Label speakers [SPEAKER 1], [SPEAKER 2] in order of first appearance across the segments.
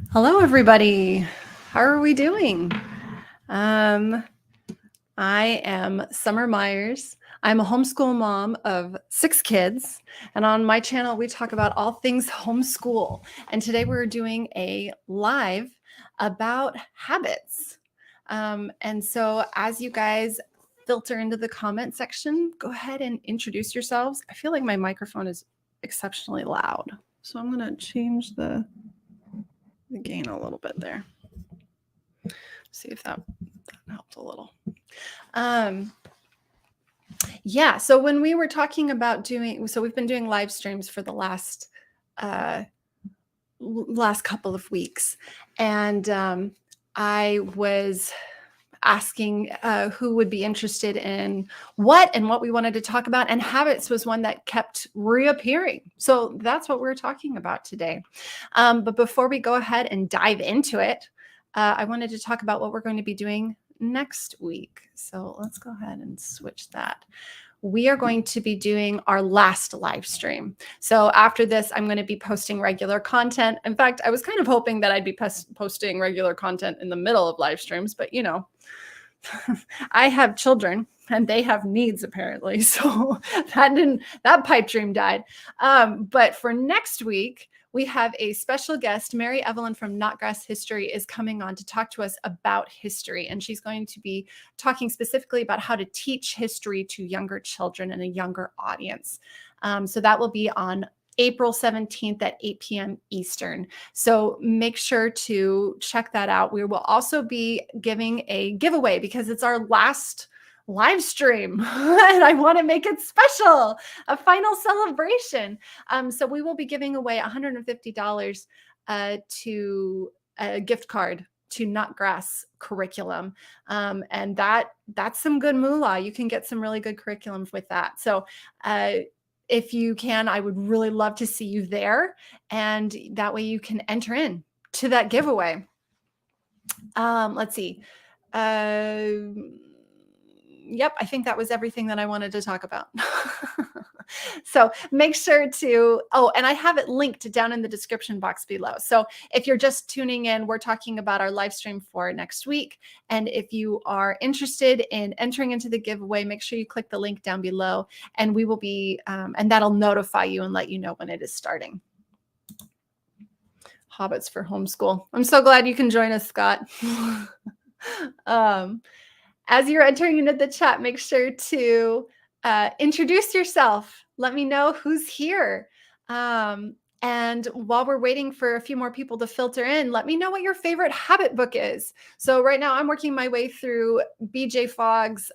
[SPEAKER 1] Hello, everybody. How are we doing? I am Summer Myers. I'm a homeschool mom of 6 kids, and on my channel, we talk about all things homeschool. And today we're doing a live about habits. And so, as you guys filter into the comment section, go ahead and introduce yourselves. I feel like my microphone is exceptionally loud, so I'm going to change the gain a little bit there. See if that helped a little. Yeah, so when we were talking about we've been doing live streams for the last couple of weeks, and I was asking who would be interested in what we wanted to talk about, and habits was one that kept reappearing. So that's what we're talking about today. But before we go ahead and dive into it, I wanted to talk about what we're going to be doing next week. So let's go ahead and switch that. We are going to be doing our last live stream. So after this, I'm going to be posting regular content. In fact, I was kind of hoping that I'd be posting regular content in the middle of live streams, but you know, I have children and they have needs apparently. So that pipe dream died. But for next week, we have a special guest. Mary Evelyn from Knotgrass History is coming on to talk to us about history. And she's going to be talking specifically about how to teach history to younger children and a younger audience. So that will be on April 17th at 8 p.m. Eastern. So make sure to check that out. We will also be giving a giveaway because it's our last live stream and I want to make it special, a final celebration. So we will be giving away $150 to a gift card to Knotgrass curriculum. And that's some good moolah. You can get some really good curriculum with that. So if you can, I would really love to see you there. And that way you can enter in to that giveaway. Let's see. Yep, I think that was everything that I wanted to talk about. So make sure to, and I have it linked down in the description box below. So if you're just tuning in, we're talking about our live stream for next week. And if you are interested in entering into the giveaway, make sure you click the link down below and we will be, and that'll notify you and let you know when it is starting. Hobbits for homeschool. I'm so glad you can join us, Scott. As you're entering into the chat, make sure to introduce yourself. Let me know who's here. And while we're waiting for a few more people to filter in, let me know what your favorite habit book is. So right now I'm working my way through BJ Fogg's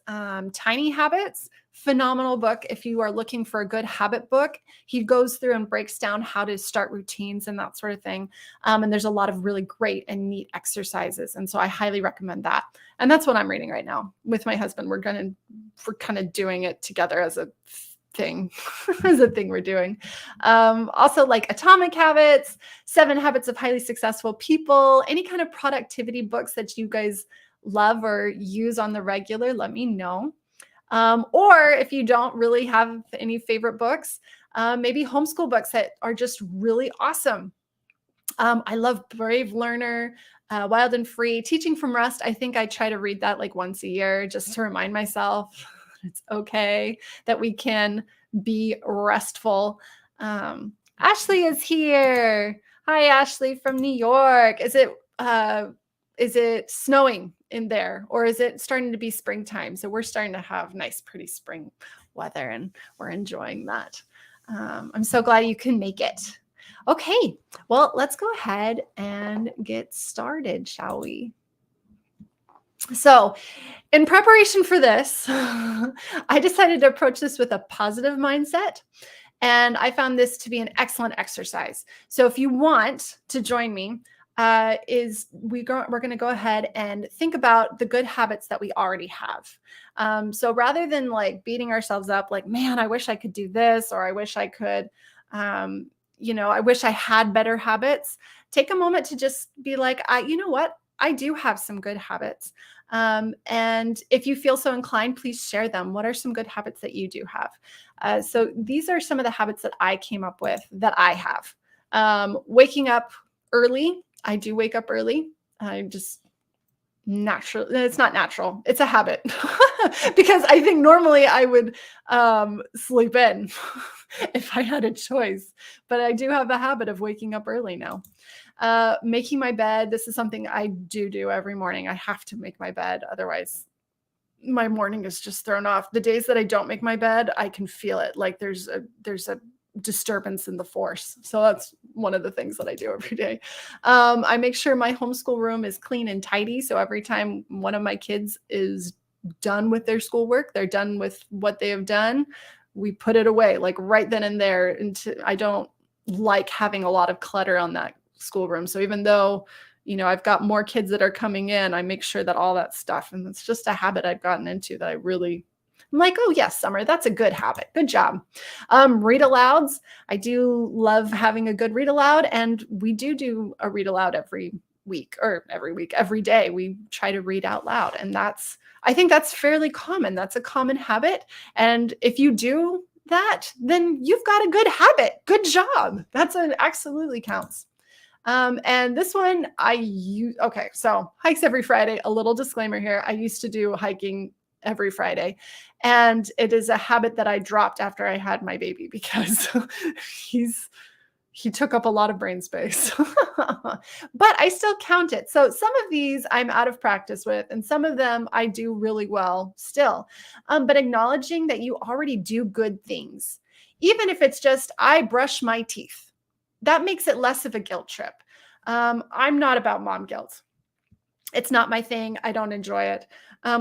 [SPEAKER 1] Tiny Habits. Phenomenal book. If you are looking for a good habit book, he goes through and breaks down how to start routines and that sort of thing. And there's a lot of really great and neat exercises. And so I highly recommend that. And that's what I'm reading right now with my husband. We're kind of doing it together as a thing, we're doing. Also like Atomic Habits, 7 Habits of Highly Successful People, any kind of productivity books that you guys love or use on the regular, let me know. Or if you don't really have any favorite books, maybe homeschool books that are just really awesome. I love Brave Learner, Wild and Free, Teaching from Rest. I think I try to read that like once a year just to remind myself it's okay that we can be restful. Ashley is here. Hi, Ashley from New York. Is it snowing in there or is it starting to be springtime? So we're starting to have nice, pretty spring weather and we're enjoying that. I'm so glad you can make it. Okay, well, let's go ahead and get started, shall we? So in preparation for this, I decided to approach this with a positive mindset. And I found this to be an excellent exercise. So if you want to join me, we're going to go ahead and think about the good habits that we already have. So rather than like beating ourselves up like, man, I wish I could do this, or I wish I could, I wish I had better habits. Take a moment to just be like, you know what? I do have some good habits. And if you feel so inclined, please share them. What are some good habits that you do have? So these are some of the habits that I came up with that I have. Waking up early. I do wake up early. I just natural. It's not natural. It's a habit because I think normally I would sleep in if I had a choice. But I do have a habit of waking up early now. Making my bed. This is something I do every morning. I have to make my bed. Otherwise, my morning is just thrown off. The days that I don't make my bed, I can feel it. Like there's a disturbance in the force. So that's one of the things that I do every day. I make sure my homeschool room is clean and tidy. So every time one of my kids is done with their schoolwork, they're done with what they have done, we put it away like right then and there. And I don't like having a lot of clutter on that schoolroom. So even though I've got more kids that are coming in, I make sure that all that stuff, and it's just a habit I've gotten into that I'm like, oh yes, Summer, that's a good habit. Good job. Read alouds. I do love having a good read aloud, and we do a read aloud every day. We try to read out loud, and I think that's fairly common. That's a common habit. And if you do that, then you've got a good habit. Good job. Absolutely counts. And this one so hikes every Friday. A little disclaimer here. I used to do hiking every Friday, and it is a habit that I dropped after I had my baby because he took up a lot of brain space, but I still count it. So some of these I'm out of practice with, and some of them I do really well still. But acknowledging that you already do good things, even if it's just, I brush my teeth, that makes it less of a guilt trip. I'm not about mom guilt. It's not my thing. I don't enjoy it.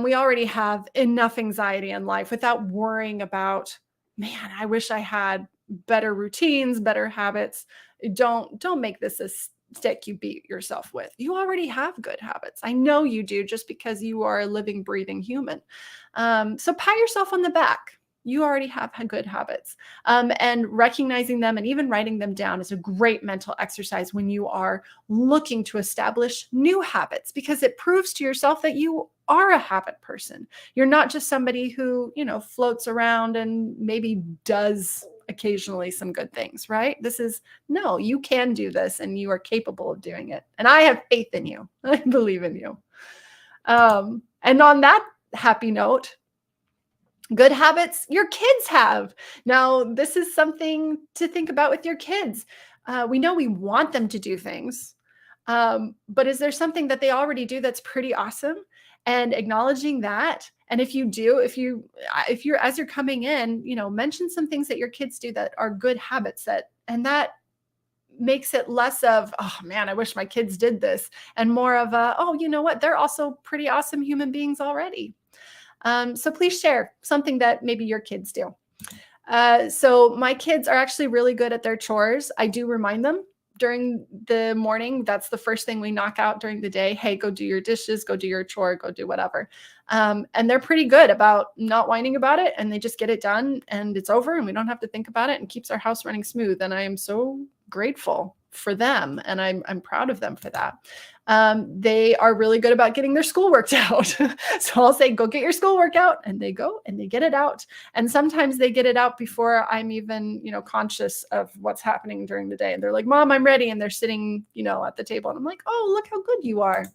[SPEAKER 1] We already have enough anxiety in life without worrying about, man, I wish I had better routines, better habits. Don't make this a stick you beat yourself with. You already have good habits. I know you do, just because you are a living, breathing human. So pat yourself on the back. You already have good habits. And recognizing them and even writing them down is a great mental exercise when you are looking to establish new habits, because it proves to yourself that you are a habit person. You're not just somebody who, floats around and maybe does occasionally some good things, right? No, you can do this, and you are capable of doing it. And I have faith in you. I believe in you. And on that happy note, good habits your kids have. Now, this is something to think about with your kids. We know we want them to do things, but is there something that they already do that's pretty awesome? And acknowledging that. And if you're as you're coming in, mention some things that your kids do that are good habits, that makes it less of, oh man, I wish my kids did this, and more of oh, you know what? They're also pretty awesome human beings already. So please share something that maybe your kids do. So my kids are actually really good at their chores. I do remind them during the morning. That's the first thing we knock out during the day. Hey, go do your dishes, go do your chore, go do whatever. And they're pretty good about not whining about it, and they just get it done and it's over, and we don't have to think about it, and keeps our house running smooth. And I am so grateful for them, and I'm proud of them for that. They are really good about getting their schoolwork out. So I'll say, go get your schoolwork out, and they go and they get it out. And sometimes they get it out before I'm even, conscious of what's happening during the day. And they're like, Mom, I'm ready. And they're sitting, at the table, and I'm like, oh, look how good you are.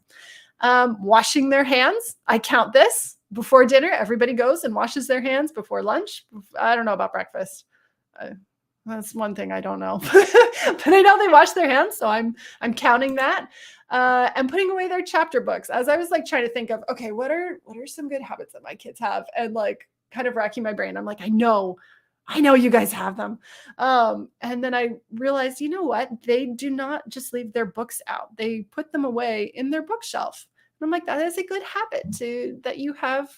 [SPEAKER 1] Washing their hands. I count this before dinner. Everybody goes and washes their hands before lunch. I don't know about breakfast. That's one thing I don't know, but I know they wash their hands. So I'm counting that. And putting away their chapter books. As I was trying to think of, okay, what are some good habits that my kids have? And kind of racking my brain. I'm like, I know you guys have them. And then I realized, you know what? They do not just leave their books out. They put them away in their bookshelf. And I'm like, that is a good habit that you have,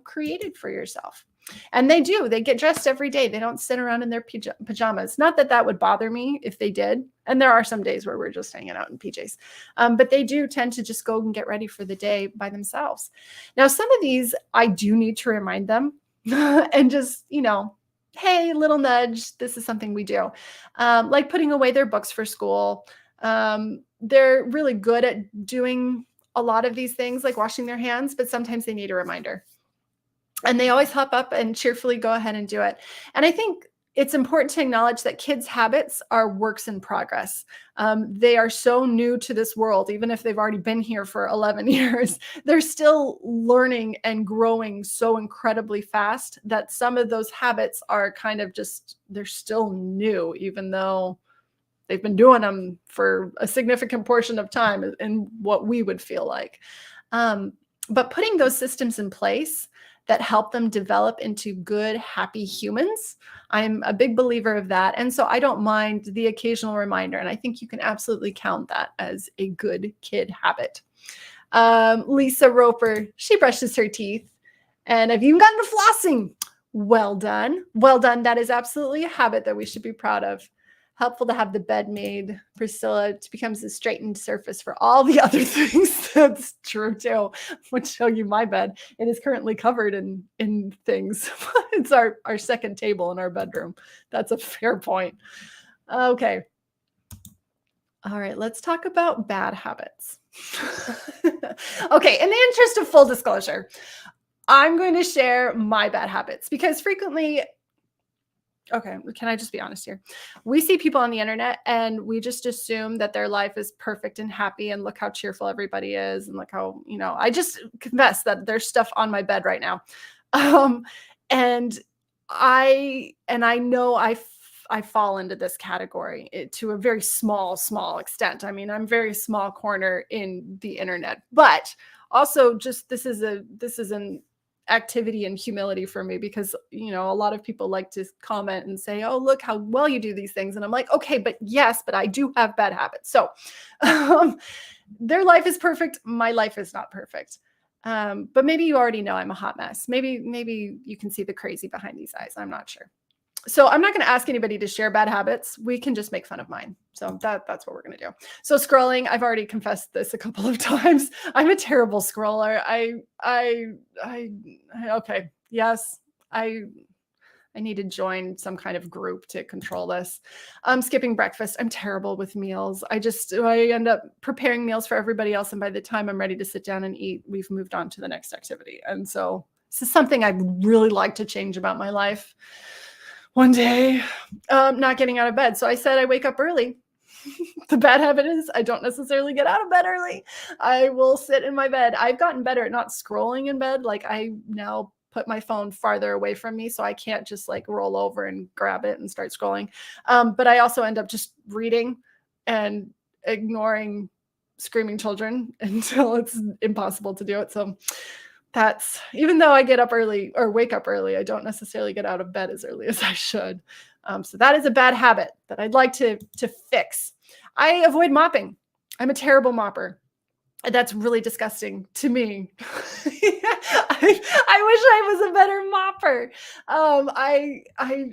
[SPEAKER 1] created for yourself. And they get dressed every day. They don't sit around in their pajamas. Not that would bother me if they did. And there are some days where we're just hanging out in PJs. But they do tend to just go and get ready for the day by themselves. Now, some of these I do need to remind them and just, hey, little nudge. This is something we do. Like putting away their books for school. They're really good at doing a lot of these things, like washing their hands, but sometimes they need a reminder. And they always hop up and cheerfully go ahead and do it. And I think, it's important to acknowledge that kids' habits are works in progress. They are so new to this world, even if they've already been here for 11 years, they're still learning and growing so incredibly fast that some of those habits are kind of just, they're still new, even though they've been doing them for a significant portion of time in what we would feel like. Um, but putting those systems in place that help them develop into good, happy humans, I'm a big believer of that. And so I don't mind the occasional reminder. And I think you can absolutely count that as a good kid habit. Lisa Roper, she brushes her teeth. And have you even gotten to flossing? Well done. Well done. That is absolutely a habit that we should be proud of. Helpful to have the bed made, Priscilla. It becomes a straightened surface for all the other things. That's true too. I'm going to show you my bed. It is currently covered in things. It's our second table in our bedroom. That's a fair point. Okay. All right, let's talk about bad habits. Okay, in the interest of full disclosure, I'm going to share my bad habits because frequently, okay, can I just be honest here? We see people on the internet and we just assume that their life is perfect and happy and look how cheerful everybody is and look how, I just confess that there's stuff on my bed right now. Um, and I know I fall into this category to a very small extent. I mean, I'm very small corner in the internet, but also just this is an activity and humility for me because a lot of people like to comment and say, oh, look how well you do these things, and I'm like, okay, but I do have bad habits. So their life is perfect, my life is not perfect. But maybe you already know I'm a hot mess. Maybe you can see the crazy behind these eyes. I'm not sure. So I'm not going to ask anybody to share bad habits. We can just make fun of mine. So that's what we're going to do. So scrolling, I've already confessed this a couple of times. I'm a terrible scroller. Okay. Yes, I need to join some kind of group to control this. Skipping breakfast. I'm terrible with meals. I end up preparing meals for everybody else. And by the time I'm ready to sit down and eat, we've moved on to the next activity. And so this is something I'd really like to change about my life. One day, not getting out of bed. So I said I wake up early. The bad habit is I don't necessarily get out of bed early. I will sit in my bed. I've gotten better at not scrolling in bed. Like I now put my phone farther away from me so I can't just like roll over and grab it and start scrolling. But I also end up just reading and ignoring screaming children until it's impossible to do it. So that's, even though I get up early or wake up early, I don't necessarily get out of bed as early as I should. So that is a bad habit that I'd like to fix. I avoid mopping. I'm a terrible mopper. That's really disgusting to me. I wish I was a better mopper.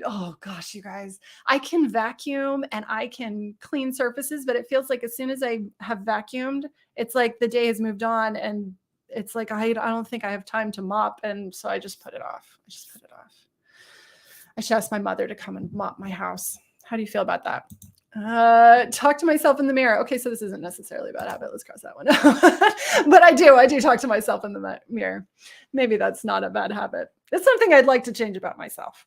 [SPEAKER 1] Oh gosh, you guys, I can vacuum and I can clean surfaces, but it feels like as soon as I have vacuumed, it's like the day has moved on and it's like, I don't think I have time to mop. And so I just put it off. I should ask my mother to come and mop my house. How do you feel about that? Talk to myself in the mirror. Okay, so this isn't necessarily a bad habit. Let's cross that one out. But I do talk to myself in the mirror. Maybe that's not a bad habit. It's something I'd like to change about myself.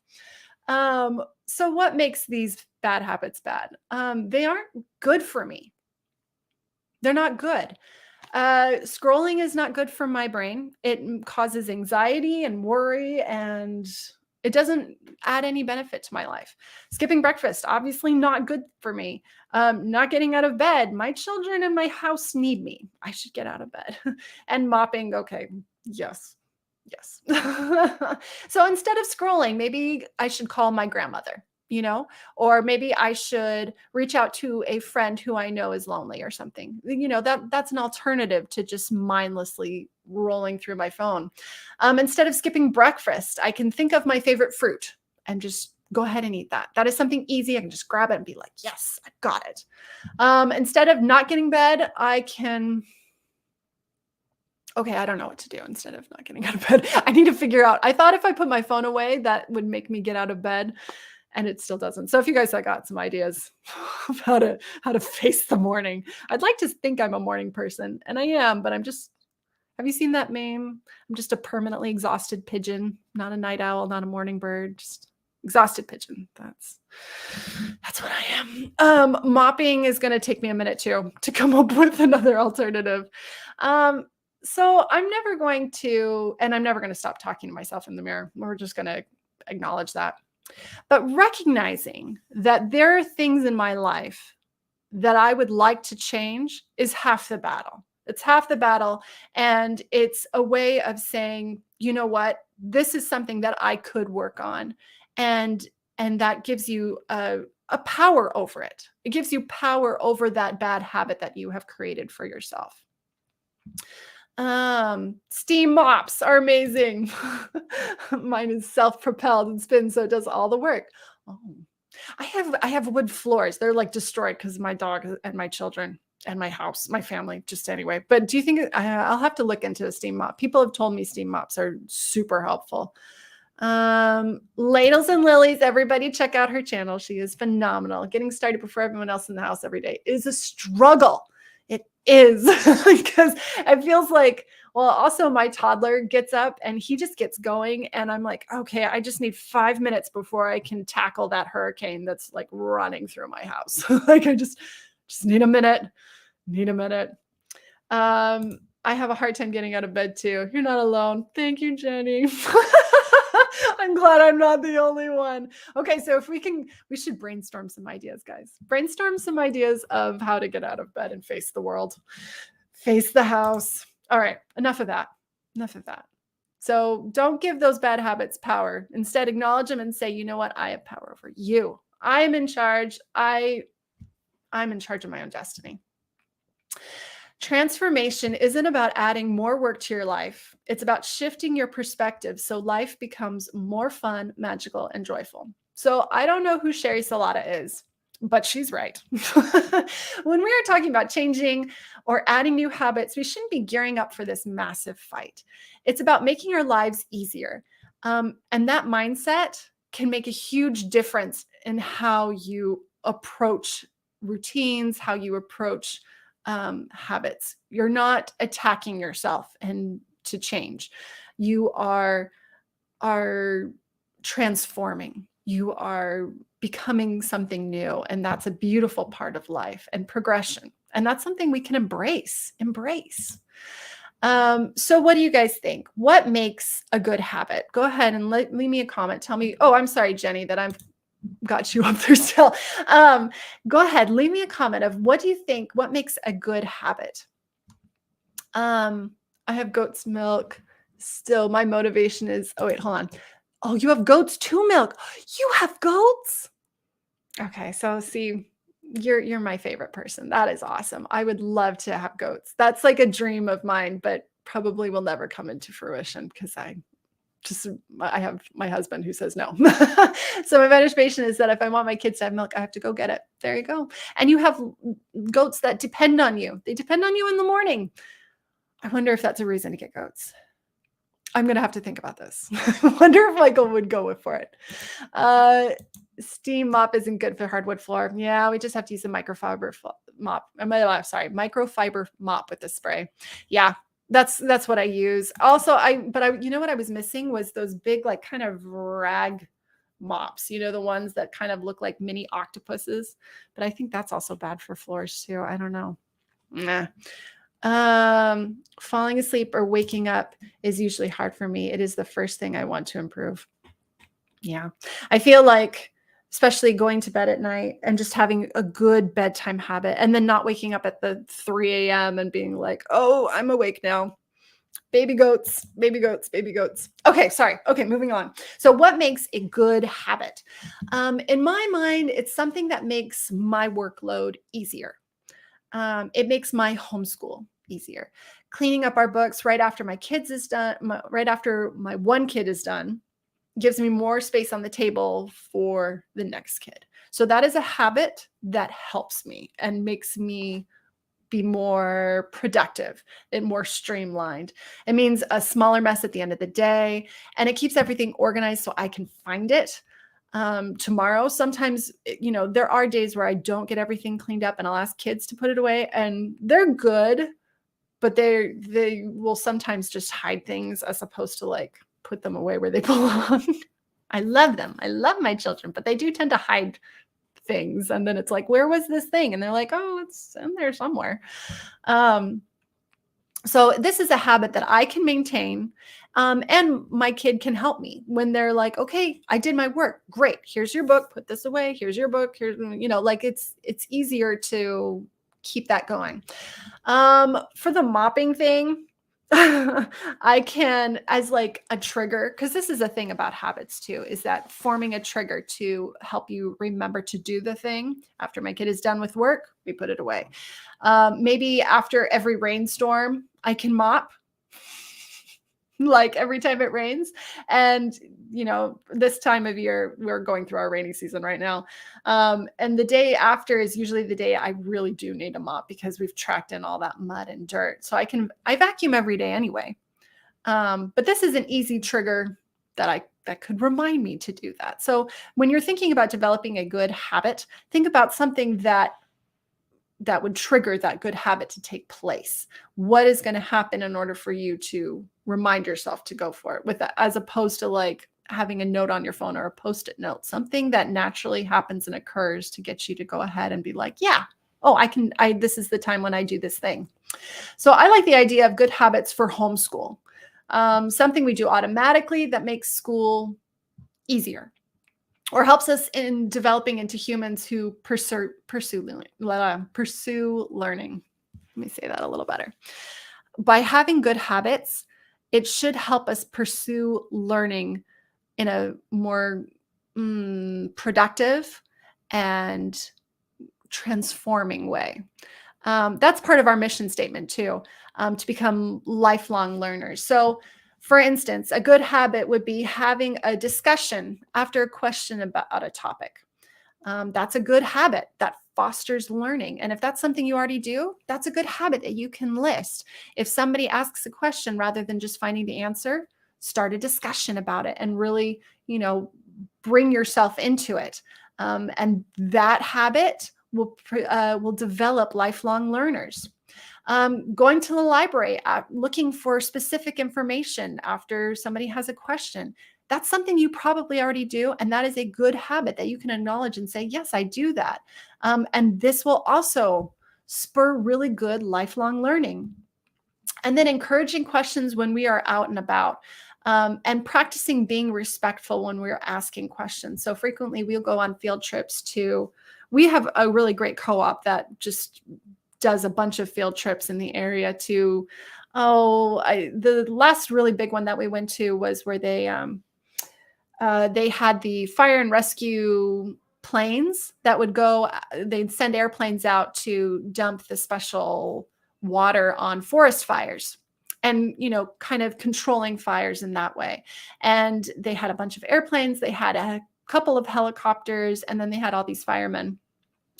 [SPEAKER 1] So what makes these bad habits bad? They aren't good for me. They're not good. Scrolling is not good for my brain. It causes anxiety and worry, and it doesn't add any benefit to my life. Skipping breakfast, obviously not good for me. Not getting out of bed. My children and my house need me. I should get out of bed. And mopping, okay, yes. So instead of scrolling, maybe I should call my grandmother, or maybe I should reach out to a friend who I know is lonely or something. That's an alternative to just mindlessly rolling through my phone. Instead of skipping breakfast, I can think of my favorite fruit and just go ahead and eat that. That is something easy. I can just grab it and be like, yes, I got it. Instead of not getting bed, I can... Okay, I don't know what to do instead of not getting out of bed. I need to figure out. I thought if I put my phone away, that would make me get out of bed, and it still doesn't. So if you guys have got some ideas of how to face the morning, I'd like to think I'm a morning person, and I am, but I'm just... Have you seen that meme? I'm just a permanently exhausted pigeon, not a night owl, not a morning bird. Just Exhausted pigeon. That's what I am. Mopping is going to take me a minute too to come up with another alternative. Um, so I'm never going to, and I'm never going to stop talking to myself in the mirror. We're just going to acknowledge that. But recognizing that there are things in my life that I would like to change is half the battle. It's half the battle. And it's a way of saying, you know what, this is something that I could work on. And that gives you a power over it. It gives you power over that bad habit that you have created for yourself. Steam mops are amazing. Mine is self-propelled and spins, so it does all the work. Oh, I have wood floors. They're like destroyed because of my dog and my children and my house, my family, just anyway. But do you think I'll have to look into a steam mop? People have told me steam mops are super helpful. Ladles and Lilies, everybody check out her channel. She is phenomenal. Getting started before everyone else in the house every day is a struggle. It is because it feels like, well, also my toddler gets up and he just gets going. And I'm like, okay, I just need 5 minutes before I can tackle that hurricane that's like running through my house. Like I just need a minute, I have a hard time getting out of bed too. You're not alone. Thank you, Jenny. I'm glad I'm not the only one. Okay, so if we should brainstorm some ideas, guys. Brainstorm some ideas of how to get out of bed and face the world, face the house. All right, enough of that. So don't give those bad habits power. Instead, acknowledge them and say, you know what? I have power over you. I am in charge. I'm in charge of my own destiny. Transformation isn't about adding more work to your life. It's about shifting your perspective so life becomes more fun, magical, and joyful. So I don't know who Sherry Salata is, but she's right. When we are talking about changing or adding new habits, we shouldn't be gearing up for this massive fight. It's about making our lives easier. And that mindset can make a huge difference in how you approach routines, how you approach habits. You're not attacking yourself and to change. You are transforming. You are becoming something new. And that's a beautiful part of life and progression. And that's something we can embrace. So what do you guys think? What makes a good habit? Go ahead and leave me a comment. Tell me, oh, I'm sorry, Jenny, that I've got you up there still. Go ahead, leave me a comment of what do you think, what makes a good habit? I have goat's milk still. My motivation is, oh wait, hold on. Oh, you have goats too, milk. You have goats? Okay, so see, you're my favorite person. That is awesome. I would love to have goats. That's like a dream of mine, but probably will never come into fruition because I have my husband who says no. So my motivation is that if I want my kids to have milk, I have to go get it. There you go. And you have goats that depend on you. They depend on you in the morning. I wonder if that's a reason to get goats. I'm going to have to think about this. I wonder if Michael would go for it. Steam mop isn't good for hardwood floor. Yeah, we just have to use a microfiber mop. Microfiber mop with the spray. Yeah, that's what I use. Also, you know what I was missing was those big, like kind of rag mops, you know, the ones that kind of look like mini octopuses, but I think that's also bad for floors too. I don't know. Nah. Falling asleep or waking up is usually hard for me. It is the first thing I want to improve. Yeah. I feel like, especially going to bed at night and just having a good bedtime habit and then not waking up at the 3 a.m. and being like, oh, I'm awake now. Baby goats. Okay, sorry. Okay, moving on. So what makes a good habit? In my mind, it's something that makes my workload easier. It makes my homeschool easier. Cleaning up our books right after my kids is done, right after my one kid is done, gives me more space on the table for the next kid. So that is a habit that helps me and makes me be more productive and more streamlined. It means a smaller mess at the end of the day, and it keeps everything organized so I can find it tomorrow. Sometimes, you know, there are days where I don't get everything cleaned up and I'll ask kids to put it away, and they're good, but they will sometimes just hide things as opposed to like put them away where they belong. I love them. I love my children, but they do tend to hide things. And then it's like, where was this thing? And they're like, oh, it's in there somewhere. Um, so this is a habit that I can maintain. And my kid can help me when they're like, okay, I did my work. Great. Here's your book. Put this away. Here's your book. Here's, like it's easier to keep that going. For the mopping thing, I can, as like a trigger, because this is a thing about habits too, is that forming a trigger to help you remember to do the thing. After my kid is done with work, we put it away. Maybe after every rainstorm, I can mop like every time it rains. And, this time of year, we're going through our rainy season right now. And the day after is usually the day I really do need a mop because we've tracked in all that mud and dirt. So I vacuum every day anyway. But this is an easy trigger that could remind me to do that. So when you're thinking about developing a good habit, think about something that would trigger that good habit to take place. What is going to happen in order for you to remind yourself to go for it with that, as opposed to like having a note on your phone or a post-it note, something that naturally happens and occurs to get you to go ahead and be like, yeah, oh, this is the time when I do this thing. So I like the idea of good habits for homeschool. Something we do automatically that makes school easier, or helps us in developing into humans who pursue learning. Let me say that a little better. By having good habits, it should help us pursue learning in a more productive and transforming way. That's part of our mission statement too, to become lifelong learners. So for instance, a good habit would be having a discussion after a question about a topic. That's a good habit that fosters learning. And if that's something you already do, that's a good habit that you can list. If somebody asks a question, rather than just finding the answer, start a discussion about it and really, bring yourself into it. And that habit will develop lifelong learners. Going to the library, looking for specific information after somebody has a question. That's something you probably already do. And that is a good habit that you can acknowledge and say, yes, I do that. And this will also spur really good lifelong learning. And then encouraging questions when we are out and about. And practicing being respectful when we're asking questions. So frequently we'll go on field trips we have a really great co-op that just does a bunch of field trips in the area to, the last really big one that we went to was where they had the fire and rescue planes that would go, they'd send airplanes out to dump the special water on forest fires and, kind of controlling fires in that way. And they had a bunch of airplanes, they had a couple of helicopters, and then they had all these firemen.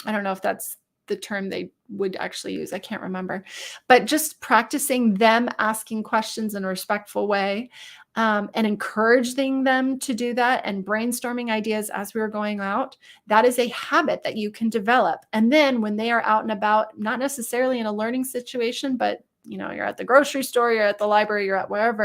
[SPEAKER 1] I don't know if that's the term they would actually use. I can't remember. But just practicing them asking questions in a respectful way, and encouraging them to do that and brainstorming ideas as we were going out, that is a habit that you can develop. And then when they are out and about, not necessarily in a learning situation, but you're at the grocery store, you're at the library, you're at wherever,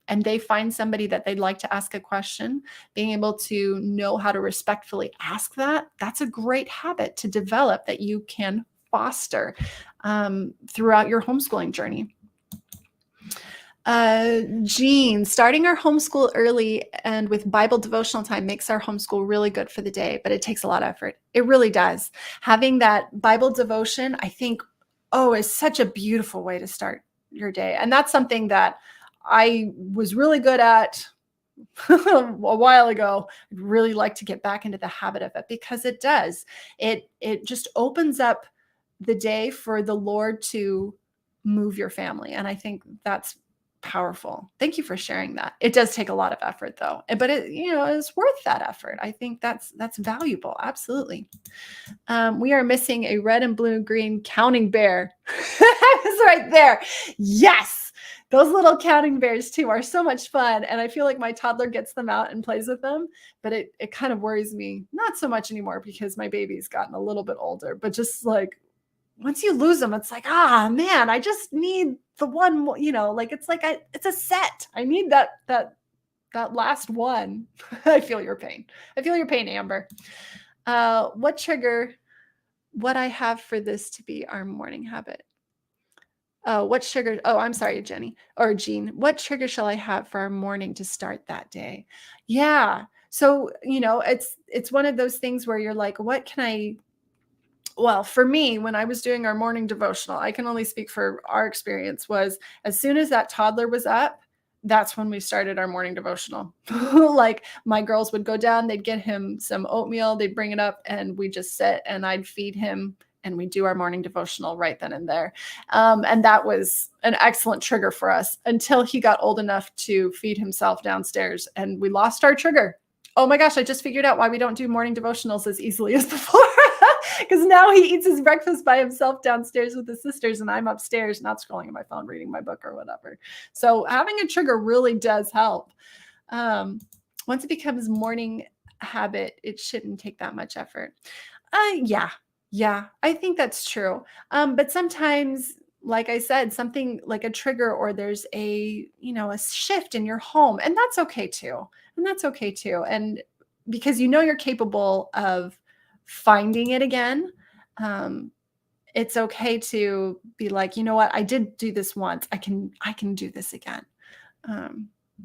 [SPEAKER 1] and they find somebody that they'd like to ask a question, being able to know how to respectfully ask that's a great habit to develop that you can foster throughout your homeschooling journey. Jean, starting our homeschool early and with Bible devotional time makes our homeschool really good for the day, but it takes a lot of effort. It really does. Having that Bible devotion, I think, is such a beautiful way to start your day. And that's something that I was really good at a while ago. I'd really like to get back into the habit of it because it does. It just opens up the day for the Lord to move your family. And I think that's powerful. Thank you for sharing that. It does take a lot of effort though, but it's worth that effort. I think that's valuable. Absolutely. We are missing a red and blue green counting bear. It's right there. Yes. Those little counting bears too are so much fun. And I feel like my toddler gets them out and plays with them, but it kind of worries me. Not so much anymore because my baby's gotten a little bit older, but just like once you lose them, it's like, man, I just need the one, it's like, it's a set. I need that that last one. I feel your pain. I feel your pain, Amber. What trigger what I have for this to be our morning habit? Oh, what sugar? Oh, I'm sorry, Jenny or Jean. What trigger shall I have for our morning to start that day? Yeah. So, it's one of those things where you're like, what can I well, for me, when I was doing our morning devotional, I can only speak for our experience was as soon as that toddler was up, that's when we started our morning devotional. Like my girls would go down, they'd get him some oatmeal, they'd bring it up and we just sit and I'd feed him and we do our morning devotional right then and there. And that was an excellent trigger for us until he got old enough to feed himself downstairs and we lost our trigger. Oh my gosh, I just figured out why we don't do morning devotionals as easily as before. Because now he eats his breakfast by himself downstairs with his sisters, and I'm upstairs not scrolling on my phone, reading my book or whatever. So having a trigger really does help. Once it becomes morning habit, it shouldn't take that much effort. Yeah, I think that's true. But sometimes, like I said, something like a trigger or there's a shift in your home, and that's okay too. And that's okay too. And because you're capable of finding it again, it's okay to be like, you know what, I did do this once. I can do this again.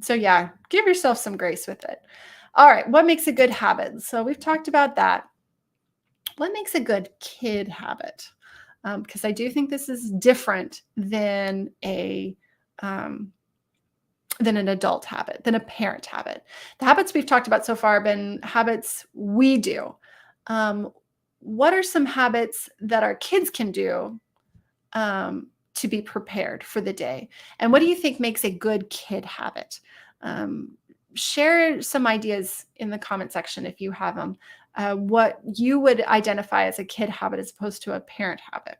[SPEAKER 1] So yeah, give yourself some grace with it. All right, what makes a good habit? So we've talked about that. What makes a good kid habit? Because I do think this is different than an adult habit, than a parent habit. The habits we've talked about so far have been habits we do. What are some habits that our kids can do to be prepared for the day? And what do you think makes a good kid habit? Share some ideas in the comment section if you have them. What you would identify as a kid habit as opposed to a parent habit.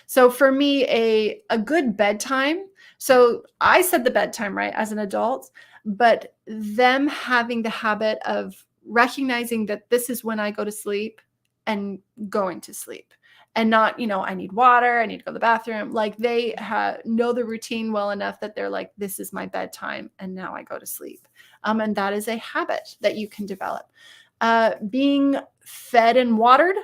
[SPEAKER 1] So for me, a good bedtime. So I said the bedtime, right, as an adult, but them having the habit of recognizing that this is when I go to sleep and going to sleep and not, I need water, I need to go to the bathroom. Like they know the routine well enough that they're like, this is my bedtime and now I go to sleep. And that is a habit that you can develop. Being fed and watered,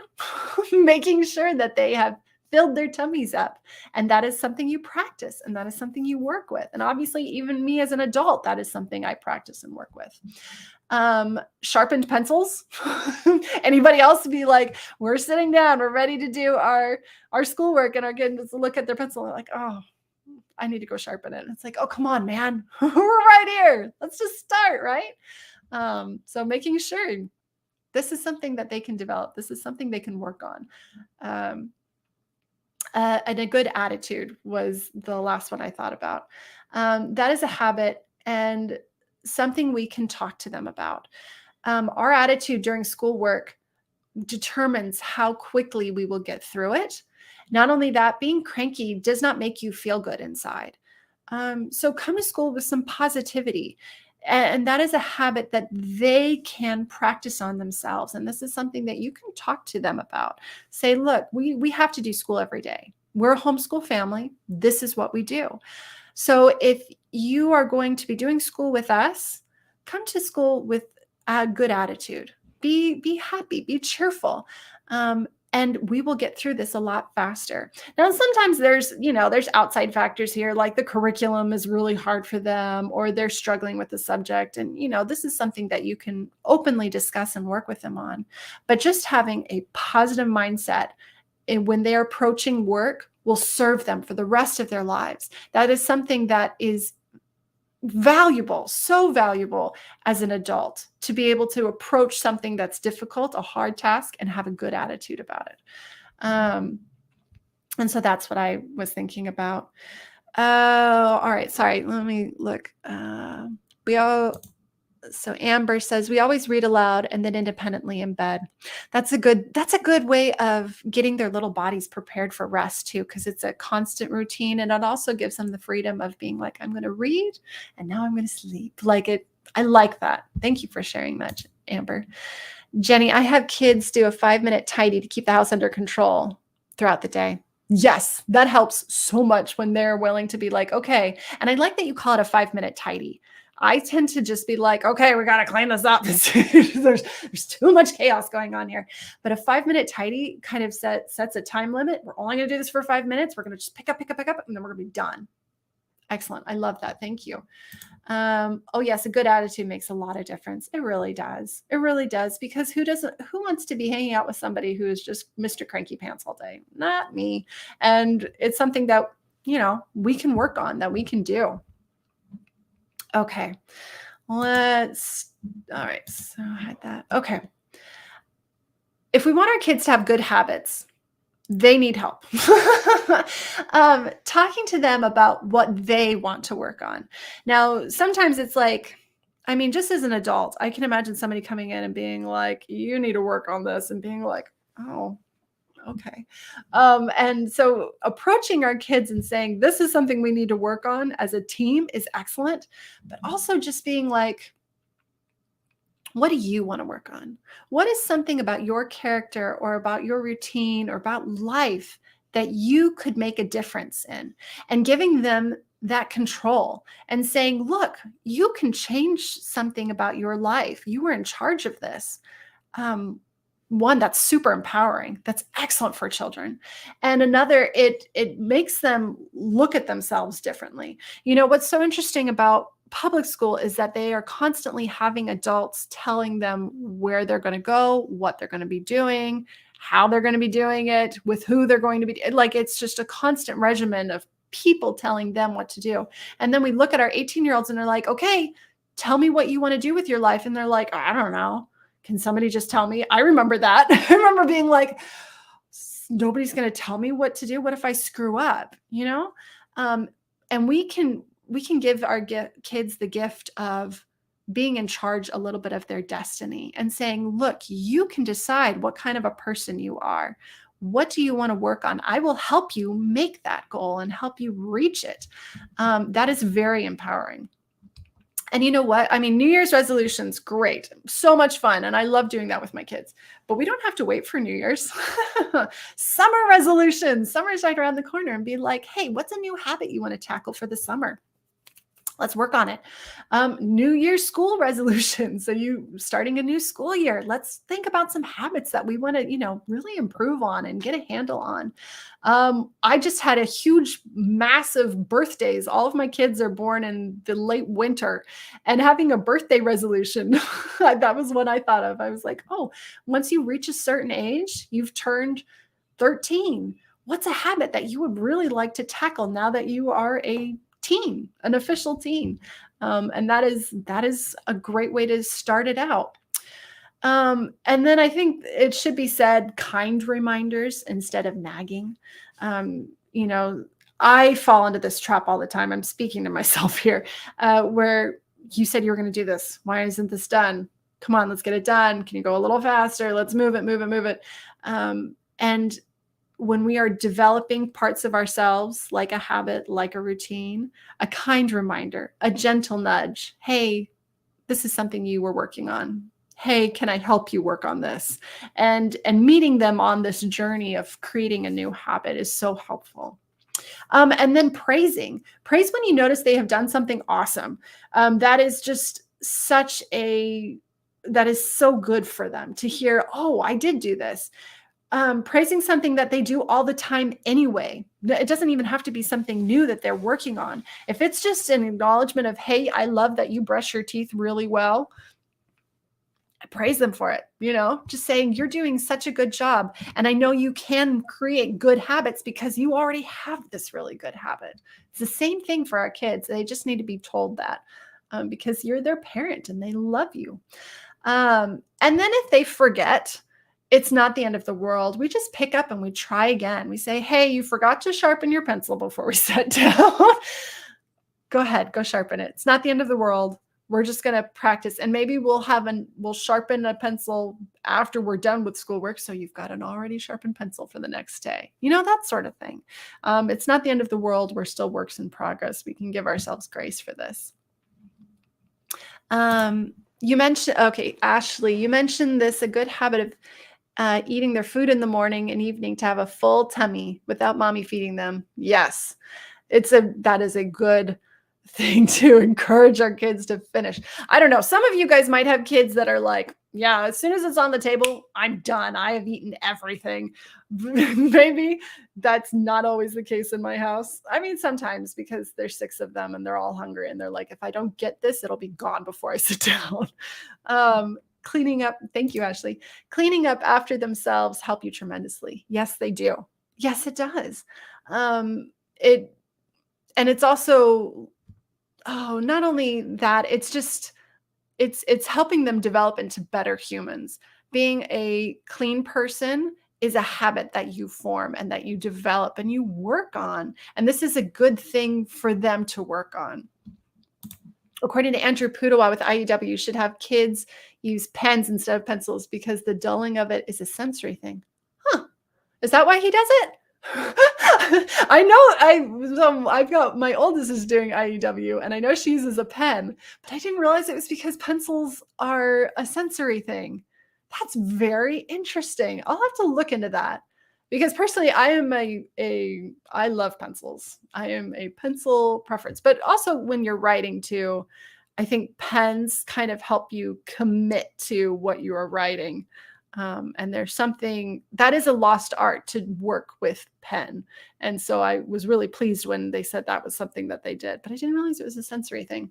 [SPEAKER 1] making sure that they have filled their tummies up. And that is something you practice and that is something you work with. And obviously, even me as an adult, that is something I practice and work with. Sharpened pencils. Anybody else be like, we're sitting down, we're ready to do our schoolwork and our kids look at their pencil and like, oh, I need to go sharpen it. And it's like, oh, come on, man. We're right here. Let's just start, right? So making sure this is something that they can develop. This is something they can work on. And a good attitude was the last one I thought about. That is a habit and something we can talk to them about. Our attitude during schoolwork determines how quickly we will get through it. Not only that, being cranky does not make you feel good inside. So come to school with some positivity. And that is a habit that they can practice on themselves. And this is something that you can talk to them about. Say, look, we have to do school every day. We're a homeschool family. This is what we do. So if you are going to be doing school with us, come to school with a good attitude. Be happy, be cheerful. And we will get through this a lot faster. Now, sometimes there's outside factors here, like the curriculum is really hard for them, or they're struggling with the subject. And, this is something that you can openly discuss and work with them on. But just having a positive mindset when they're approaching work will serve them for the rest of their lives. That is something that is valuable, so valuable as an adult to be able to approach something that's difficult, a hard task, and have a good attitude about it. And so that's what I was thinking about. All right. Sorry. Let me look. So Amber says, we always read aloud and then independently in bed. That's a good way of getting their little bodies prepared for rest too, because it's a constant routine. And it also gives them the freedom of being like, I'm going to read and now I'm going to sleep. I like that. Thank you for sharing that, Amber. Jenny, I have kids do a 5-minute tidy to keep the house under control throughout the day. Yes, that helps so much when they're willing to be like, okay. And I like that you call it a 5-minute tidy. I tend to just be like, okay, we got to clean this up. There's too much chaos going on here. But a 5 minute tidy kind of sets a time limit. We're only going to do this for 5 minutes. We're going to just pick up, and then we're going to be done. Excellent. I love that. Thank you. Oh yes, a good attitude makes a lot of difference. It really does. It really does. Because who wants to be hanging out with somebody who is just Mr. Cranky Pants all day? Not me. And it's something that, we can work on, that we can do. Okay. All right. So I had that. Okay. If we want our kids to have good habits, they need help. Talking to them about what they want to work on. Now, sometimes it's like, just as an adult, I can imagine somebody coming in and being like, you need to work on this, and being like, oh, okay. And so approaching our kids and saying, this is something we need to work on as a team is excellent, but also just being like, what do you want to work on? What is something about your character or about your routine or about life that you could make a difference in? And giving them that control and saying, look, you can change something about your life. You were in charge of this. One, that's super empowering. That's excellent for children. And another, it makes them look at themselves differently. What's so interesting about public school is that they are constantly having adults telling them where they're going to go, what they're going to be doing, how they're going to be doing it, with who they're going to be. Like, it's just a constant regimen of people telling them what to do. And then we look at our 18-year-olds and they're like, okay, tell me what you want to do with your life. And they're like, I don't know. Can somebody just tell me? I remember that. I remember being like, nobody's going to tell me what to do. What if I screw up? And we can give our kids the gift of being in charge a little bit of their destiny and saying, look, you can decide what kind of a person you are. What do you want to work on? I will help you make that goal and help you reach it. That is very empowering. And you know what? New Year's resolutions, great. So much fun. And I love doing that with my kids. But we don't have to wait for New Year's. Summer resolutions. Summer is right around the corner, and be like, hey, what's a new habit you want to tackle for the summer? Let's work on it. New Year's school resolutions. So you starting a new school year, let's think about some habits that we want to, really improve on and get a handle on. I just had a huge, massive birthdays. All of my kids are born in the late winter, and having a birthday resolution, that was what I thought of. I was like, oh, once you reach a certain age, you've turned 13. What's a habit that you would really like to tackle now that you are a teen, an official teen? And that is a great way to start it out. And then I think it should be said, kind reminders instead of nagging. I fall into this trap all the time. I'm speaking to myself here, where you said you were going to do this. Why isn't this done? Come on, let's get it done. Can you go a little faster? Let's move it. And when we are developing parts of ourselves, like a habit, like a routine, a kind reminder, a gentle nudge. Hey, this is something you were working on. Hey, can I help you work on this? And meeting them on this journey of creating a new habit is so helpful. And then praise when you notice they have done something awesome. That is just that is so good for them to hear, oh, I did do this. Praising something that they do all the time anyway. It doesn't even have to be something new that they're working on. If it's just an acknowledgement of, hey, I love that you brush your teeth really well, I praise them for it. Just saying, you're doing such a good job. And I know you can create good habits because you already have this really good habit. It's the same thing for our kids. They just need to be told that because you're their parent and they love you. And then if they forget, it's not the end of the world. We just pick up and we try again. We say, hey, you forgot to sharpen your pencil before we sat down. Go ahead, go sharpen it. It's not the end of the world. We're just going to practice. And maybe we'll sharpen a pencil after we're done with schoolwork. So you've got an already sharpened pencil for the next day. That sort of thing. It's not the end of the world. We're still works in progress. We can give ourselves grace for this. You mentioned, okay, Ashley, you mentioned this, a good habit of eating their food in the morning and evening to have a full tummy without mommy feeding them. Yes, that is a good thing to encourage our kids to finish. I don't know. Some of you guys might have kids that are like, yeah, as soon as it's on the table, I'm done. I have eaten everything. Maybe that's not always the case in my house. I mean, sometimes because there's 6 of them and they're all hungry and they're like, if I don't get this, it'll be gone before I sit down. Cleaning up. Thank you, Ashley. Cleaning up after themselves help you tremendously. Yes, they do. Yes, it does. It and it's also, oh, not only that, it's just it's helping them develop into better humans. Being a clean person is a habit that you form and that you develop and you work on. And this is a good thing for them to work on. According to Andrew Pudawa with IEW, you should have kids use pens instead of pencils because the dulling of it is a sensory thing. Huh. Is that why he does it? I know I've got my oldest is doing IEW and I know she uses a pen, but I didn't realize it was because pencils are a sensory thing. That's very interesting. I'll have to look into that because personally I love pencils. I am a pencil preference, but also when you're writing too, I think pens kind of help you commit to what you are writing. And there's something that is a lost art to work with pen. And so I was really pleased when they said that was something that they did, but I didn't realize it was a sensory thing.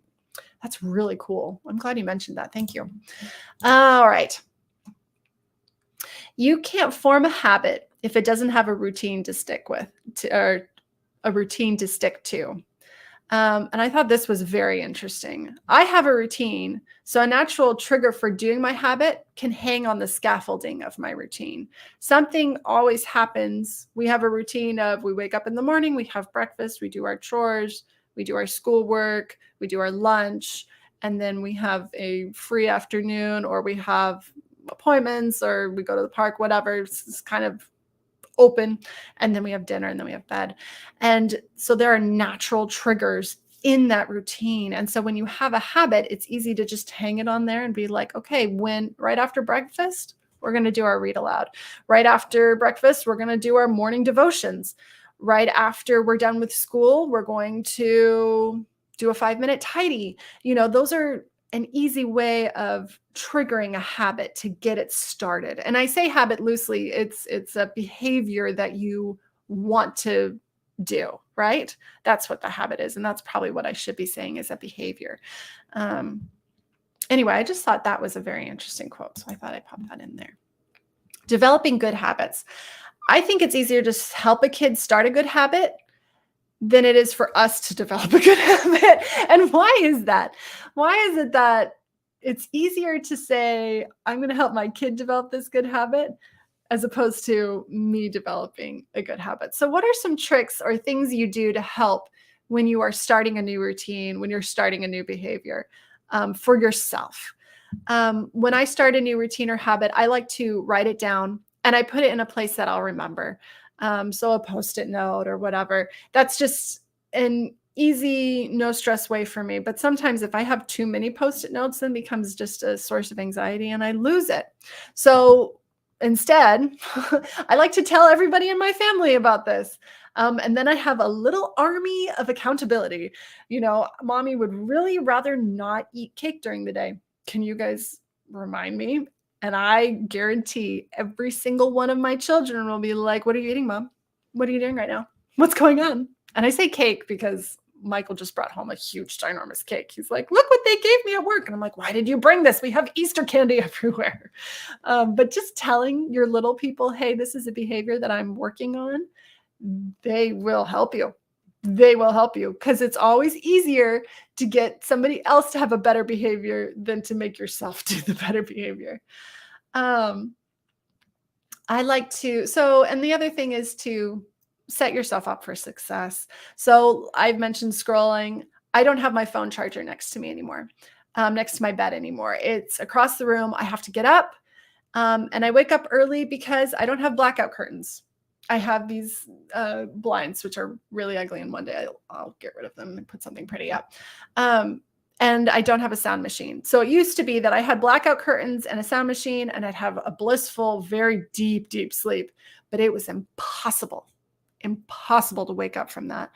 [SPEAKER 1] That's really cool. I'm glad you mentioned that. Thank you. All right. You can't form a habit if it doesn't have a routine to stick with, or a routine to stick to. And I thought this was very interesting. I have a routine, so a natural trigger for doing my habit can hang on the scaffolding of my routine. Something always happens. We have a routine of we wake up in the morning, we have breakfast, we do our chores, we do our schoolwork, we do our lunch, and then we have a free afternoon, or we have appointments, or we go to the park, whatever. It's kind of open, and then we have dinner, and then we have bed. And so there are natural triggers in that routine. And so when you have a habit, it's easy to just hang it on there and be like, okay, right after breakfast, we're going to do our read aloud. Right after breakfast, we're going to do our morning devotions. Right after we're done with school, we're going to do a 5-minute tidy. Those are an easy way of triggering a habit to get it started. And I say habit loosely. It's a behavior that you want to do, right? That's what the habit is. And that's probably what I should be saying is a behavior. Anyway, I just thought that was a very interesting quote. So I thought I'd pop that in there. Developing good habits. I think it's easier to help a kid start a good habit than it is for us to develop a good habit. And why is that? Why is it that it's easier to say, I'm going to help my kid develop this good habit as opposed to me developing a good habit? So what are some tricks or things you do to help when you are starting a new routine, when you're starting a new behavior for yourself? When I start a new routine or habit, I like to write it down and I put it in a place that I'll remember. So a Post-it note or whatever. That's just an easy, no stress way for me. But sometimes if I have too many Post-it notes, then it becomes just a source of anxiety and I lose it. So instead, I like to tell everybody in my family about this. And then I have a little army of accountability. Mommy would really rather not eat cake during the day. Can you guys remind me? And I guarantee every single one of my children will be like, what are you eating, Mom? What are you doing right now? What's going on? And I say cake because Michael just brought home a huge, ginormous cake. He's like, look what they gave me at work. And I'm like, why did you bring this? We have Easter candy everywhere. But just telling your little people, hey, this is a behavior that I'm working on, they will help you. They will help you because it's always easier to get somebody else to have a better behavior than to make yourself do the better behavior. I like to, and the other thing is to set yourself up for success. So I've mentioned scrolling. I don't have my phone charger next to me anymore, next to my bed anymore. It's across the room. I have to get up. And I wake up early because I don't have blackout curtains. I have these blinds, which are really ugly, and one day I'll get rid of them and put something pretty up. And I don't have a sound machine. So it used to be that I had blackout curtains and a sound machine, and I'd have a blissful, very deep, deep sleep. But it was impossible to wake up from that.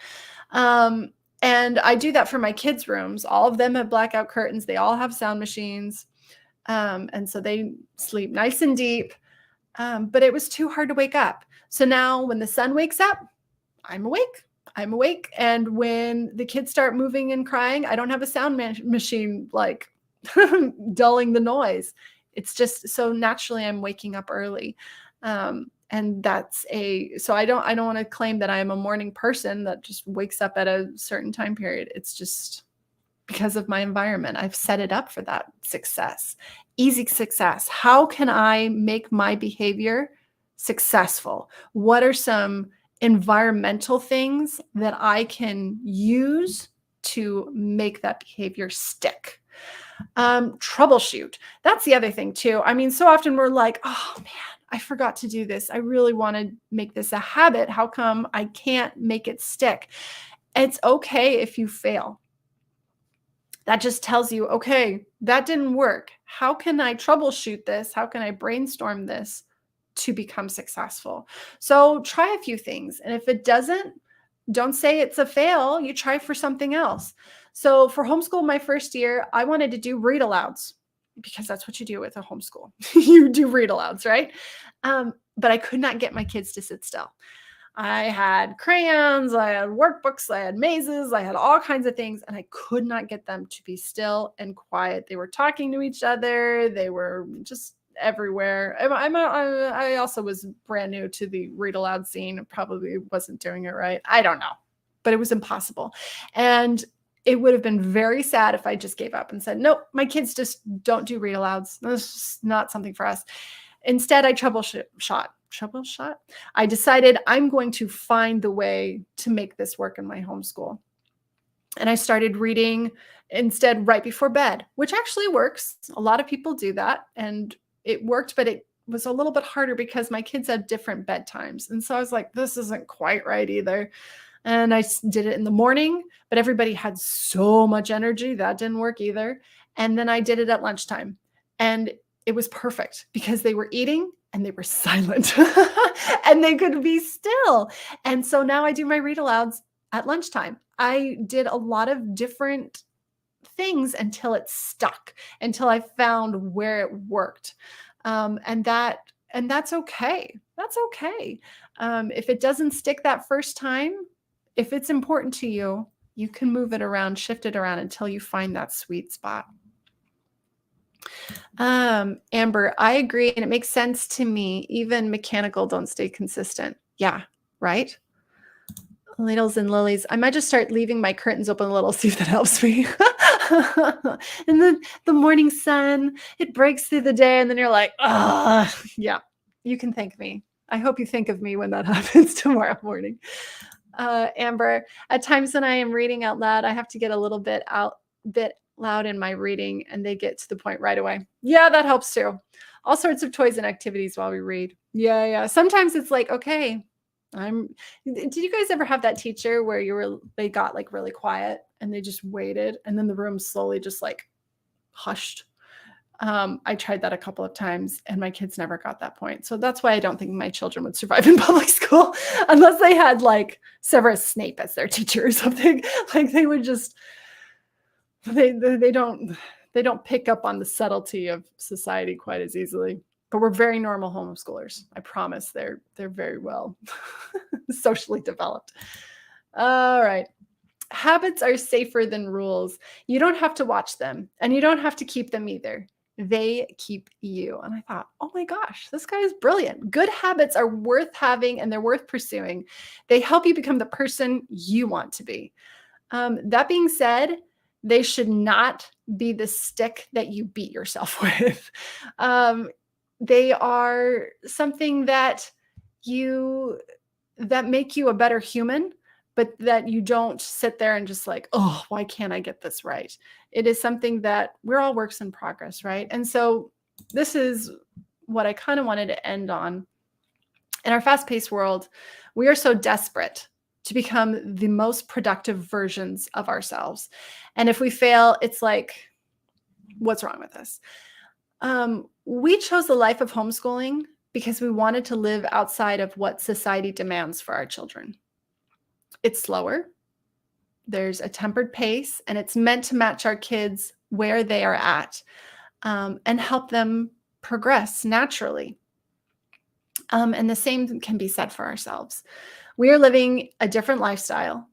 [SPEAKER 1] And I do that for my kids' rooms. All of them have blackout curtains. They all have sound machines. And so they sleep nice and deep. But it was too hard to wake up. So now when the sun wakes up, I'm awake. I'm awake. And when the kids start moving and crying, I don't have a sound machine like dulling the noise. It's just so naturally I'm waking up early. And so I don't want to claim that I am a morning person that just wakes up at a certain time period. It's just because of my environment. I've set it up for that success, easy success. How can I make my behavior successful? What are some environmental things that I can use to make that behavior stick? Troubleshoot. That's the other thing too. I mean, so often we're like, oh man, I forgot to do this. I really want to make this a habit. How come I can't make it stick? It's okay if you fail. That just tells you, okay, that didn't work. How can I troubleshoot this? How can I brainstorm this to become successful? So try a few things. And if it doesn't, don't say it's a fail. You try for something else. So for homeschool, my first year, I wanted to do read alouds because that's what you do with a homeschool. You do read alouds, right? But I could not get my kids to sit still. I had crayons, I had workbooks, I had mazes, I had all kinds of things, and I could not get them to be still and quiet. They were talking to each other. They were just everywhere. I also was brand new to the read aloud scene. Probably wasn't doing it right. I don't know, but it was impossible. And it would have been very sad if I just gave up and said, nope, my kids just don't do read alouds. This is not something for us. Instead, I troubleshot. I decided I'm going to find the way to make this work in my homeschool. And I started reading instead right before bed, which actually works. A lot of people do that, and it worked, but it was a little bit harder because my kids had different bedtimes. And so I was like, this isn't quite right either. And I did it in the morning, but everybody had so much energy. That didn't work either. And then I did it at lunchtime. And it was perfect because they were eating and they were silent and they could be still. And so now I do my read alouds at lunchtime. I did a lot of different things until it stuck, until I found where it worked. And that's okay. That's okay. If it doesn't stick that first time, if it's important to you, you can move it around, shift it around until you find that sweet spot. Amber, I agree. And it makes sense to me. Even mechanical don't stay consistent. Yeah. Right. Ladles and lilies. I might just start leaving my curtains open a little, see if that helps me. And then the morning sun, it breaks through the day. And then you're like, ah, yeah, you can thank me. I hope you think of me when that happens tomorrow morning. Amber, at times when I am reading out loud, I have to get a little bit loud in my reading and they get to the point right away. Yeah, that helps too. All sorts of toys and activities while we read. Yeah. Sometimes it's like, okay, did you guys ever have that teacher where they got like really quiet and they just waited and then the room slowly just like hushed? I tried that a couple of times and my kids never got that point. So that's why I don't think my children would survive in public school unless they had like Severus Snape as their teacher or something. Like they would just, they don't pick up on the subtlety of society quite as easily. But we're very normal homeschoolers. I promise they're very well socially developed. All right. Habits are safer than rules. You don't have to watch them and you don't have to keep them either. They keep you. And I thought, oh my gosh, this guy is brilliant. Good habits are worth having and they're worth pursuing. They help you become the person you want to be. That being said, they should not be the stick that you beat yourself with. They are something that make you a better human, but that you don't sit there and just like, oh, why can't I get this right? It is something that we're all works in progress, right? And so this is what I kind of wanted to end on. In our fast-paced world, we are so desperate to become the most productive versions of ourselves. And if we fail, it's like, what's wrong with us? We chose the life of homeschooling because we wanted to live outside of what society demands for our children. It's slower, There's a tempered pace, and it's meant to match our kids where they are at, and help them progress naturally. And the same can be said for ourselves. We are living a different lifestyle,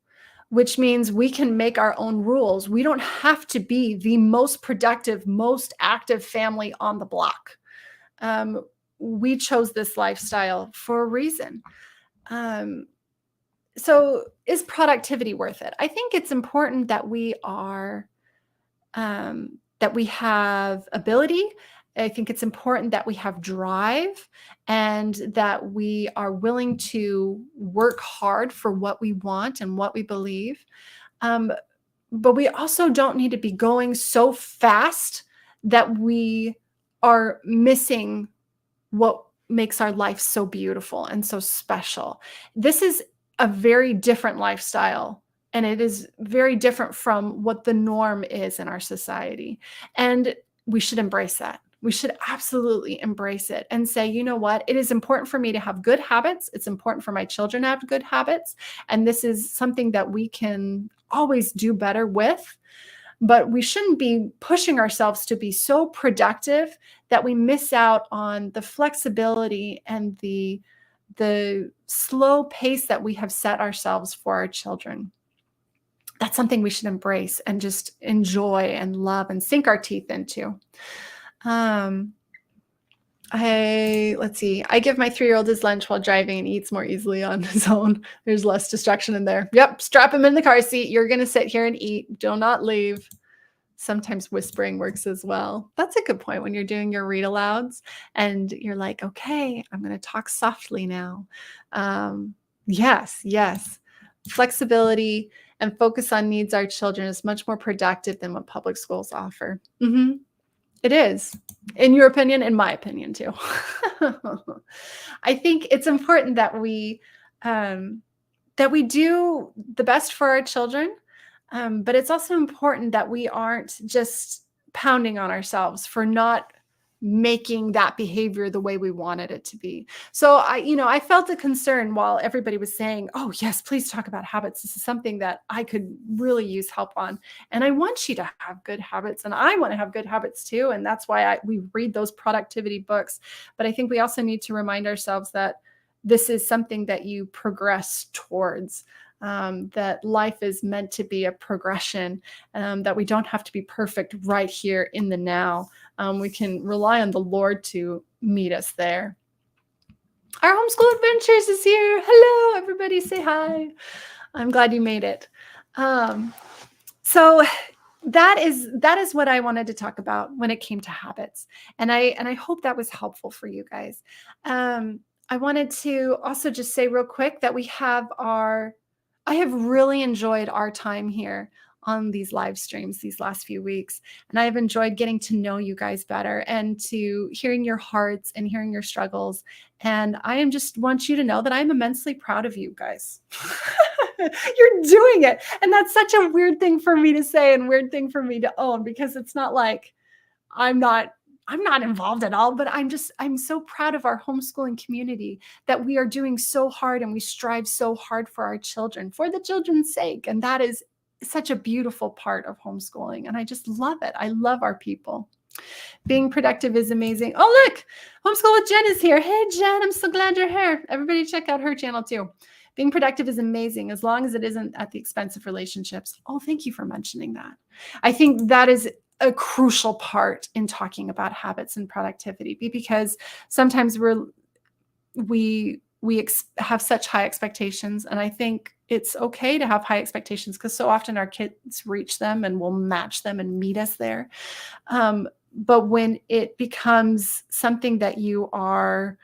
[SPEAKER 1] which means we can make our own rules. We don't have to be the most productive, most active family on the block. We chose this lifestyle for a reason. So is productivity worth it? I think it's important that we are, that we have ability. I think it's important that we have drive and that we are willing to work hard for what we want and what we believe. Um, but we also don't need to be going so fast that we are missing what makes our life so beautiful and so special. This is a very different lifestyle, and it is very different from what the norm is in our society. And we should embrace that. We should absolutely embrace it and say, you know what? It is important for me to have good habits. It's important for my children to have good habits. And this is something that we can always do better with. But we shouldn't be pushing ourselves to be so productive that we miss out on the flexibility and the slow pace that we have set ourselves for our children. That's something we should embrace and just enjoy and love and sink our teeth into. Let's see. I give my 3-year-old his lunch while driving and eats more easily on his own. There's less distraction in there. Yep. Strap him in the car seat. You're going to sit here and eat. Do not leave. Sometimes whispering works as well. That's a good point when you're doing your read alouds and you're like, okay, I'm going to talk softly now. Yes. Flexibility and focus on needs our children is much more productive than what public schools offer. It is, in your opinion, in my opinion too. I think it's important that we do the best for our children. But it's also important that we aren't just pounding on ourselves for not making that behavior the way we wanted it to be. So I felt a concern while everybody was saying, oh yes, please talk about habits. This is something that I could really use help on. And I want you to have good habits, and I want to have good habits too. And that's why we read those productivity books. But I think we also need to remind ourselves that this is something that you progress towards. That life is meant to be a progression, that we don't have to be perfect right here in the now. We can rely on the Lord to meet us there. Our homeschool adventures is here. Hello, everybody, say hi. I'm glad you made it. So that is what I wanted to talk about when it came to habits. And I hope that was helpful for you guys. I wanted to also just say real quick that I have really enjoyed our time here on these live streams these last few weeks. And I've enjoyed getting to know you guys better and to hearing your hearts and hearing your struggles. And I just want you to know that I'm immensely proud of you guys. You're doing it. And that's such a weird thing for me to say and weird thing for me to own, because it's not like I'm not involved at all, but I'm so proud of our homeschooling community that we are doing so hard and we strive so hard for our children, for the children's sake. And that is such a beautiful part of homeschooling. And I just love it. I love our people. Being productive is amazing. Oh, look, Homeschool with Jen is here. Hey, Jen, I'm so glad you're here. Everybody check out her channel too. Being productive is amazing as long as it isn't at the expense of relationships. Oh, thank you for mentioning that. I think that is a crucial part in talking about habits and productivity, because sometimes we have such high expectations, and I think it's okay to have high expectations because so often our kids reach them and will match them and meet us there. But when it becomes something that you are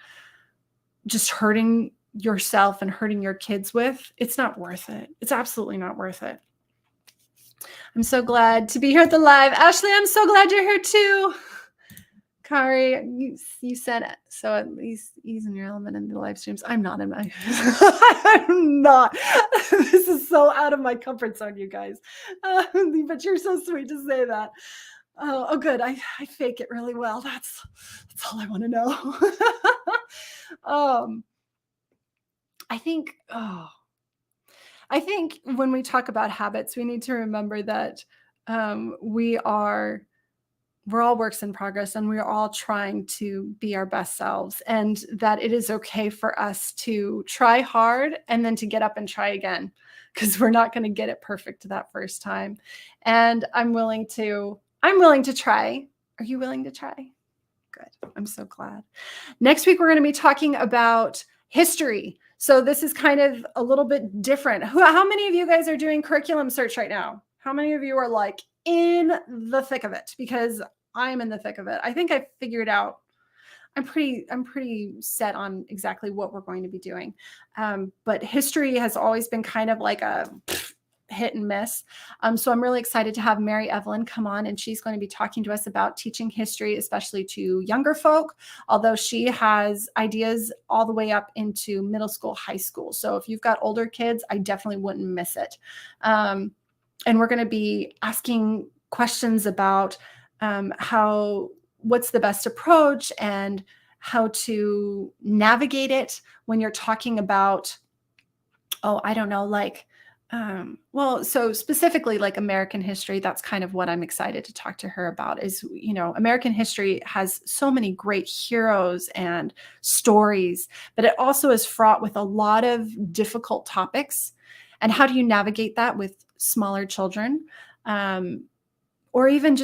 [SPEAKER 1] just hurting yourself and hurting your kids with, it's not worth it. It's absolutely not worth it. I'm so glad to be here at the live. Ashley, I'm so glad you're here too. Kari, you said it. So at least ease in your element in the live streams. I'm not in my I'm not. This is so out of my comfort zone, you guys. But you're so sweet to say that. Oh, good. I fake it really well. That's all I want to know. I think I think when we talk about habits, we need to remember that we are we're all works in progress and we're all trying to be our best selves, and that it is okay for us to try hard and then to get up and try again, because we're not going to get it perfect that first time. And I'm willing to try. Are you willing to try? Good. I'm so glad. Next week, we're going to be talking about history. So this is kind of a little bit different. How many of you guys are doing curriculum search right now? How many of you are like in the thick of it? Because I'm in the thick of it. I think I figured out. I'm pretty set on exactly what we're going to be doing. But history has always been kind of like a hit and miss. So I'm really excited to have Mary Evelyn come on, and she's going to be talking to us about teaching history, especially to younger folk, although she has ideas all the way up into middle school, high school. So if you've got older kids, I definitely wouldn't miss it. And we're going to be asking questions about what's the best approach and how to navigate it when you're talking about, oh, I don't know, like, so specifically like American history, that's kind of what I'm excited to talk to her about is, American history has so many great heroes and stories, but it also is fraught with a lot of difficult topics. And how do you navigate that with smaller children? Or even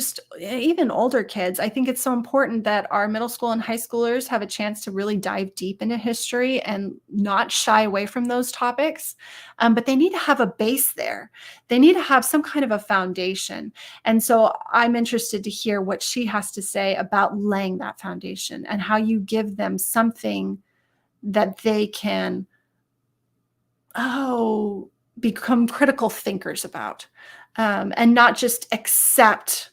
[SPEAKER 1] older kids? I think it's so important that our middle school and high schoolers have a chance to really dive deep into history and not shy away from those topics. But they need to have a base there. They need to have some kind of a foundation. And so I'm interested to hear what she has to say about laying that foundation and how you give them something that they can, become critical thinkers about, and not just accept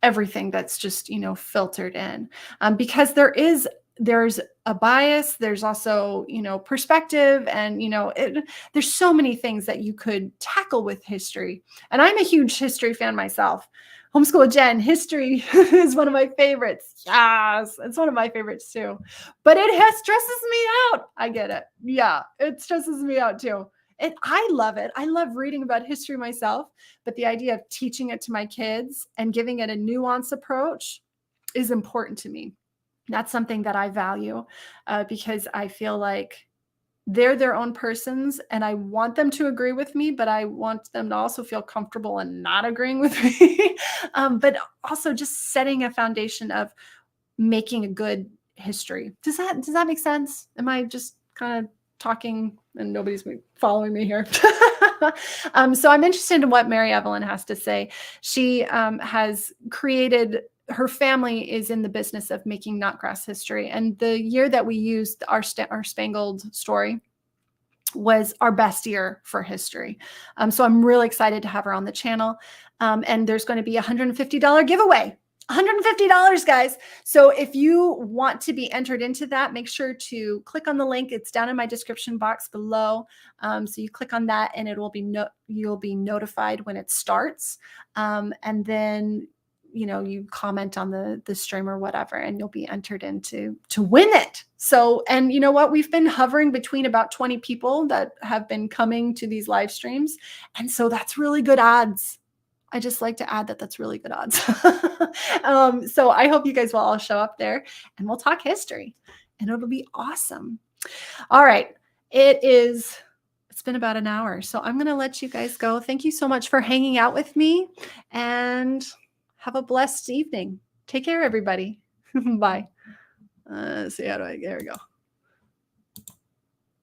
[SPEAKER 1] everything that's just, filtered in, because there's a bias. There's also, perspective, and, there's so many things that you could tackle with history. And I'm a huge history fan myself. Homeschool Jen, history is one of my favorites. Yes, it's one of my favorites too. But it stresses me out. I get it. Yeah, it stresses me out too. And I love it. I love reading about history myself, but the idea of teaching it to my kids and giving it a nuanced approach is important to me. That's something that I value, because I feel like they're their own persons and I want them to agree with me, but I want them to also feel comfortable in not agreeing with me. But also just setting a foundation of making a good history. Does that make sense? Am I just kind of talking and nobody's following me here? So I'm interested in what Mary Evelyn has to say. She has created, her family is in the business of making Nutgrass history. And the year that we used our Spangled story was our best year for history. So I'm really excited to have her on the channel. And there's going to be a $150 giveaway. $150, guys. So if you want to be entered into that, make sure to click on the link. It's down in my description box below. So you click on that and you'll be notified when it starts. And then, you comment on the stream or whatever, and you'll be entered to win it. So, and you know what? We've been hovering between about 20 people that have been coming to these live streams. And so that's really good odds. I just like to add that that's really good odds. So I hope you guys will all show up there and we'll talk history and it'll be awesome. All right. It's been about an hour, so I'm going to let you guys go. Thank you so much for hanging out with me and have a blessed evening. Take care, everybody. Bye. There we go.